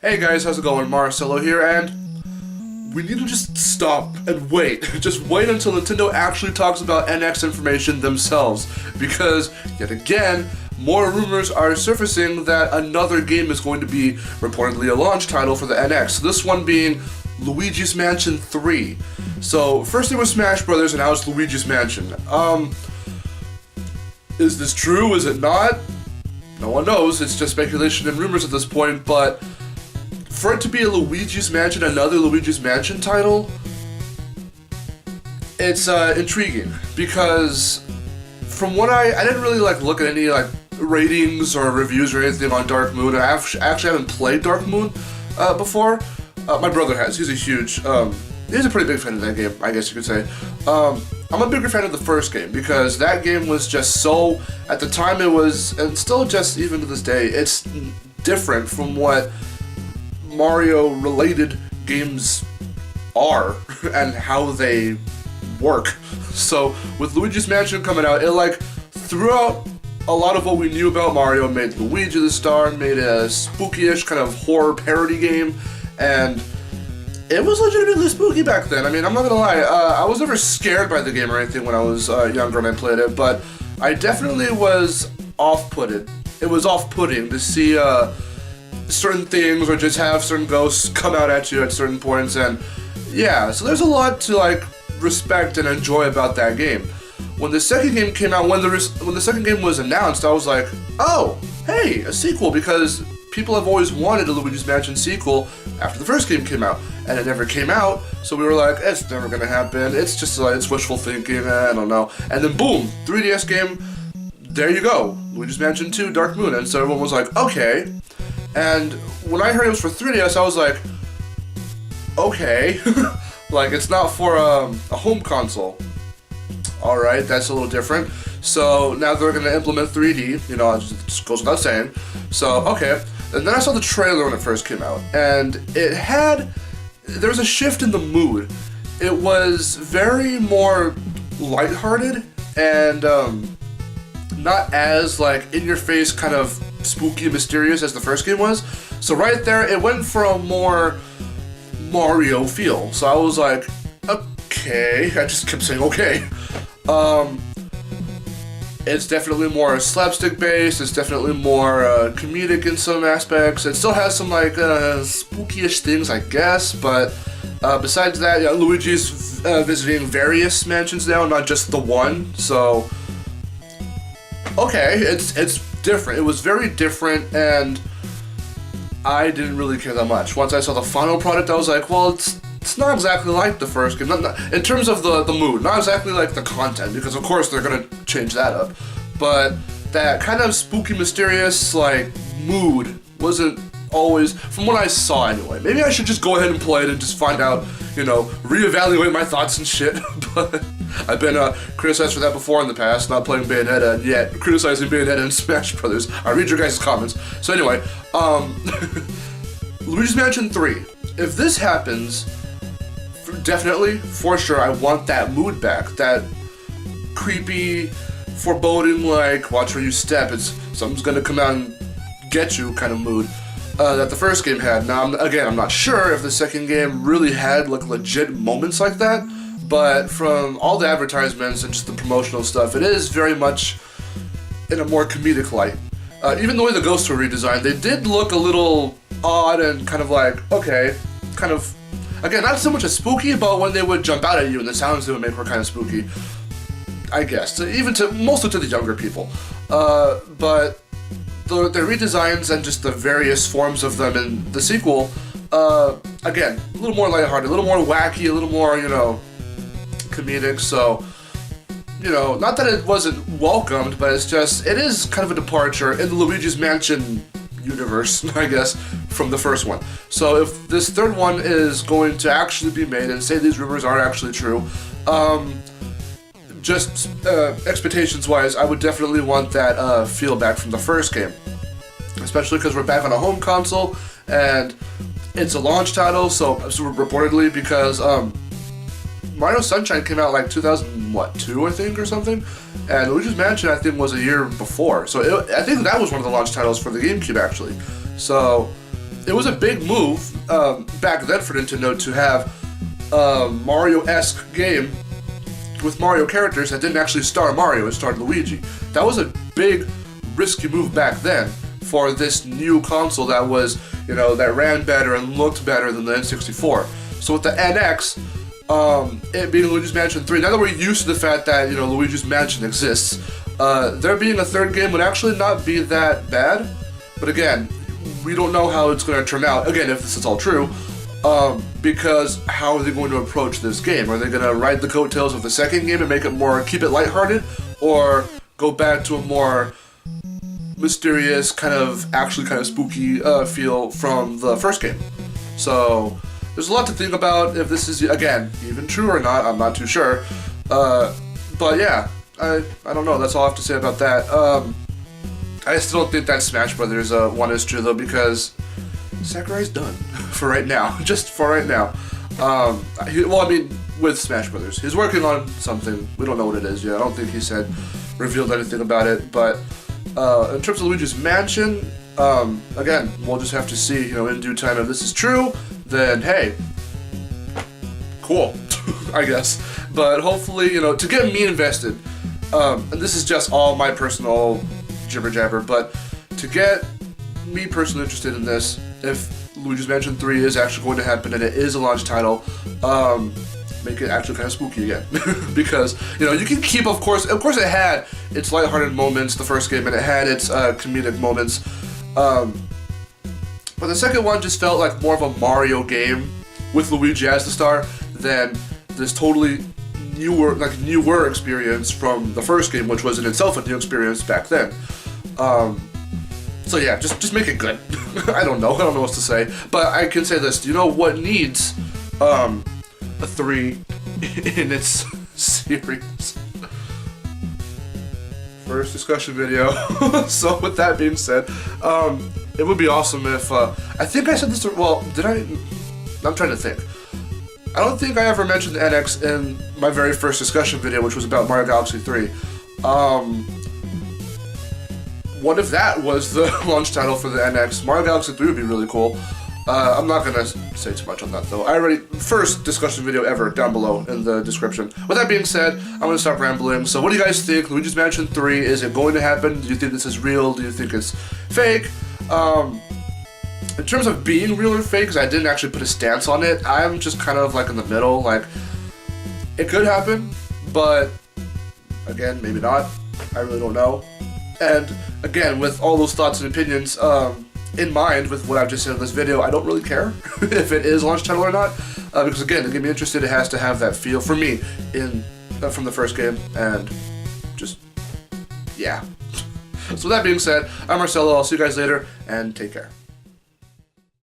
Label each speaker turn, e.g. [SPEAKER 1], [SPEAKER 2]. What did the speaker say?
[SPEAKER 1] Hey guys, how's it going? Marcelo here, and we need to just stop and wait. Just wait until Nintendo actually talks about NX information themselves, because, yet again, more rumors are surfacing that another game is going to be reportedly a launch title for the NX. This one being Luigi's Mansion 3. So, first it was Smash Brothers, and now it's Luigi's Mansion. Is this true? Is it not? No one knows. It's just speculation and rumors at this point, but for it to be a Luigi's Mansion, another Luigi's Mansion title, it's intriguing, because from what I didn't really look at any ratings or reviews or anything on Dark Moon. I actually haven't played Dark Moon before. My brother has. He's a pretty big fan of that game, I guess you could say. I'm a bigger fan of the first game, because that game was just so, at the time it was, and still just even to this day, it's different from what Mario-related games are and how they work. So with Luigi's Mansion coming out, it threw out a lot of what we knew about Mario, made Luigi the star, made a spooky-ish kind of horror parody game, and it was legitimately spooky back then. I mean, I'm not gonna lie, I was never scared by the game or anything when I was younger and I played it, but I definitely was off-putted. It was off-putting to see certain things, or just have certain ghosts come out at you at certain points, and yeah, so there's a lot to respect and enjoy about that game. When the second game came out, when the second game was announced, I was like, oh, hey, a sequel, because people have always wanted a Luigi's Mansion sequel after the first game came out, and it never came out, so we were like, it's never gonna happen, it's just it's wishful thinking, I don't know, and then boom, 3DS game, there you go, Luigi's Mansion 2, Dark Moon, and so everyone was like, okay. And when I heard it was for 3DS, I was like, okay, it's not for a home console. Alright, that's a little different. So now they're going to implement 3D, it just goes without saying. So, okay. And then I saw the trailer when it first came out, and there was a shift in the mood. It was very more lighthearted, and not as in your face kind of spooky and mysterious as the first game was. So right there, it went for a more Mario feel. So I was like, okay. I just kept saying okay. It's definitely more slapstick based. It's definitely more comedic in some aspects. It still has some spooky-ish things, I guess. But besides that, yeah, Luigi's visiting various mansions now, not just the one. So okay, it's different. It was very different, and I didn't really care that much. Once I saw the final product, I was like, well, it's not exactly like the first game. Not, in terms of the mood, not exactly like the content, because of course they're gonna change that up. But that kind of spooky, mysterious mood wasn't always, from what I saw anyway. Maybe I should just go ahead and play it and just find out, reevaluate my thoughts and shit. But I've been criticized for that before in the past, not playing Bayonetta, and yet criticizing Bayonetta and Smash Brothers. I read your guys' comments. So anyway, Luigi's Mansion 3. If this happens, definitely, for sure, I want that mood back. That creepy, foreboding, watch where you step, something's gonna come out and get you kind of mood that the first game had. Now, I'm not sure if the second game really had legit moments like that, but from all the advertisements and just the promotional stuff, it is very much in a more comedic light. Even the way the ghosts were redesigned, they did look a little odd and kind of okay, kind of, again, not so much as spooky, but when they would jump out at you and the sounds they would make were kind of spooky, I guess, mostly to the younger people. But the redesigns and just the various forms of them in the sequel, again, a little more lighthearted, a little more wacky, a little more, comedic, so, not that it wasn't welcomed, but it is kind of a departure in the Luigi's Mansion universe, I guess, from the first one. So if this third one is going to actually be made, and say these rumors are actually true, expectations-wise, I would definitely want that feel back from the first game. Especially because we're back on a home console, and it's a launch title, so reportedly, because Mario Sunshine came out 2002, I think, or something, and Luigi's Mansion, I think, was a year before. So I think that was one of the launch titles for the GameCube, actually. So it was a big move back then for Nintendo to have a Mario-esque game with Mario characters that didn't actually star Mario, it starred Luigi. That was a big, risky move back then for this new console that was, that ran better and looked better than the N64. So with the NX, it being Luigi's Mansion 3, now that we're used to the fact that, Luigi's Mansion exists, there being a third game would actually not be that bad. But again, we don't know how it's going to turn out, again, if this is all true, because how are they going to approach this game? Are they going to ride the coattails of the second game and keep it lighthearted, or go back to a more mysterious, actually kind of spooky feel from the first game? So there's a lot to think about if this is, again, even true or not. I'm not too sure. But yeah, I don't know. That's all I have to say about that. I still don't think that Smash Brothers one is true though, because Sakurai's done for right now. Just for right now. With Smash Brothers, he's working on something. We don't know what it is yet. I don't think he revealed anything about it. But in terms of Luigi's Mansion, again, we'll just have to see, in due time if this is true. Then hey, cool, I guess. But hopefully, to get me invested, and this is just all my personal jibber jabber, but to get me personally interested in this, if Luigi's Mansion 3 is actually going to happen and it is a launch title, make it actually kind of spooky again. Because, you can keep, of course it had its lighthearted moments, the first game, and it had its comedic moments. But the second one just felt like more of a Mario game with Luigi as the star than this totally newer experience from the first game, which was in itself a new experience back then. So yeah, just make it good. I don't know what to say, but I can say this. Do you know what needs a 3 in its series? First discussion video. So with that being said, it would be awesome if I think I said this. Well, did I? I'm trying to think. I don't think I ever mentioned the NX in my very first discussion video, which was about Mario Galaxy 3. What if that was the launch title for the NX? Mario Galaxy 3 would be really cool. I'm not gonna say too much on that though. First discussion video ever down below in the description. With that being said, I'm gonna stop rambling. So what do you guys think? Luigi's Mansion 3, is it going to happen? Do you think this is real? Do you think it's fake? In terms of being real or fake, because I didn't actually put a stance on it, I'm just kind of like in the middle. Like, it could happen, but again, maybe not. I really don't know. And again, with all those thoughts and opinions in mind with what I've just said in this video, I don't really care if it is launch title or not, because again, to get me interested, it has to have that feel for me from the first game, and just, yeah. So that being said, I'm Marcelo, I'll see you guys later, and take care.